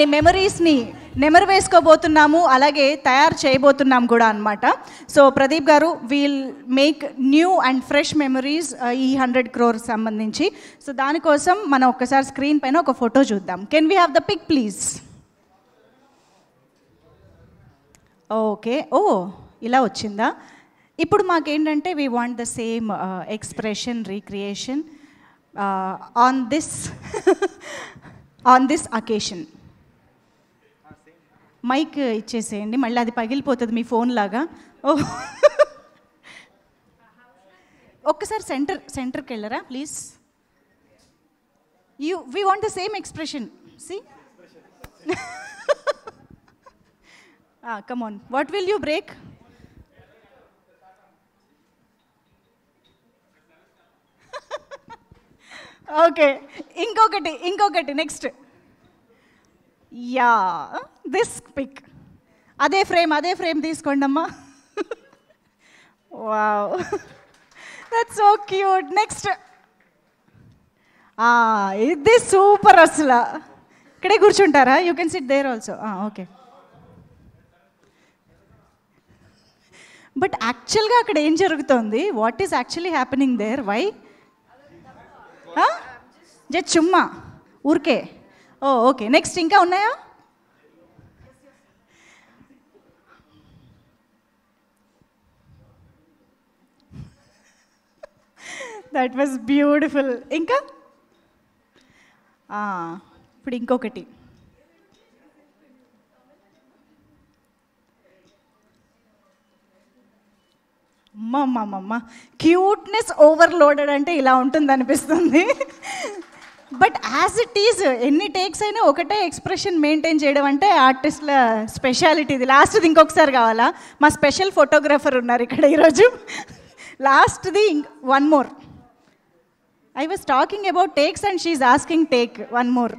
మెమరీస్ని నెమరు వేసుకోబోతున్నాము, అలాగే తయారు చేయబోతున్నాము కూడా అనమాట. సో ప్రదీప్ గారు will make new and fresh memories ఈ 100 crore సంబంధించి. సో దానికోసం మనం ఒక్కసారి స్క్రీన్ పైన ఒక ఫోటో చూద్దాం. Can we have the pic please? Okay, ఓ ఇలా వచ్చిందా? ఇప్పుడు మాకేంటంటే we want the same expression recreation on this occasion. Mic ఇచ్చేసేయండి, మళ్ళీ అది పగిలిపోతుంది మీ ఫోన్ లాగా. ఓ ఒక్కసారి సెంటర్కి వెళ్ళరా please. We want the same expression. See come on, what will you break? Okay, ఇంకొకటి నెక్స్ట్. Yeah, this pic. అదే ఫ్రేమ్ తీసుకోండి అమ్మా. Wow, that's so cute. Next, ఇది సూపర్ అసలు. ఇక్కడే కూర్చుంటారా? You can sit there also. Okay, but యాక్చువల్గా అక్కడ ఏం జరుగుతోంది? What is actually happening there? Why just చుమ్మా ఊరికే? ఓ ఓకే, నెక్స్ట్ ఇంకా ఉన్నాయా? That was beautiful. ఇంకా ఇప్పుడు ఇంకొకటి. అమ్మమ్మమ్మ, క్యూట్నెస్ ఓవర్లోడెడ్ అంటే ఇలా ఉంటుంది అనిపిస్తుంది. బట్ యాజ్ ఇట్ ఈజ్ ఎన్ని టేక్స్ అయినా ఒకటే ఎక్స్ప్రెషన్ మెయింటైన్ చేయడం అంటే ఆర్టిస్ట్ల స్పెషాలిటీ. ఇది లాస్ట్ది ఇంకొకసారి కావాలా? మా స్పెషల్ ఫోటోగ్రాఫర్ ఉన్నారు ఇక్కడ ఈరోజు. లాస్ట్ది one more. I was talking about takes and she's asking take one more.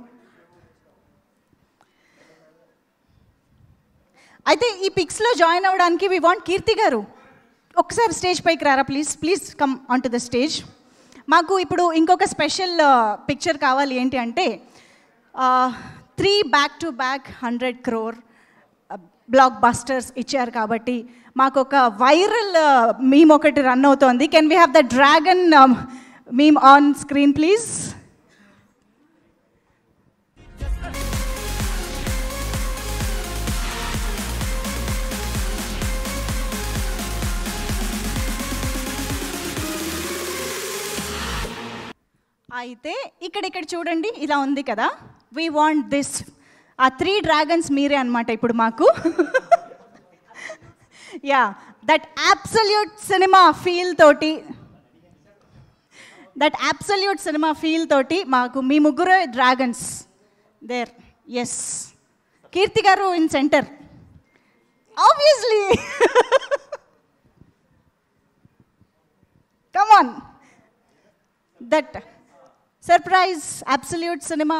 అయితే ఈ పిక్స్లో జాయిన్ అవ్వడానికి వి వాంట్ కీర్తి గారు. ఒకసారి స్టేజ్ పైకి రారా please come on to the stage. మాకు ఇప్పుడు ఇంకొక స్పెషల్ పిక్చర్ కావాలి. ఏంటి అంటే 3 back-to-back 100 crore బ్లాక్ బస్టర్స్ ఇచ్చారు కాబట్టి మాకు ఒక వైరల్ మీమ్ ఒకటి రన్ అవుతోంది. Can we have the dragon meme on screen please? అయితే ఇక్కడ చూడండి, ఇలా ఉంది కదా. We want this. ఆ 3 dragons మీరే అనమాట ఇప్పుడు మాకు. Yeah, that absolute cinema feel తోటి మాకు మీ ముగ్గురు డ్రాగన్స్ దేర్. ఎస్, కీర్తి గారు in centre obviously. Come on, that surprise absolute cinema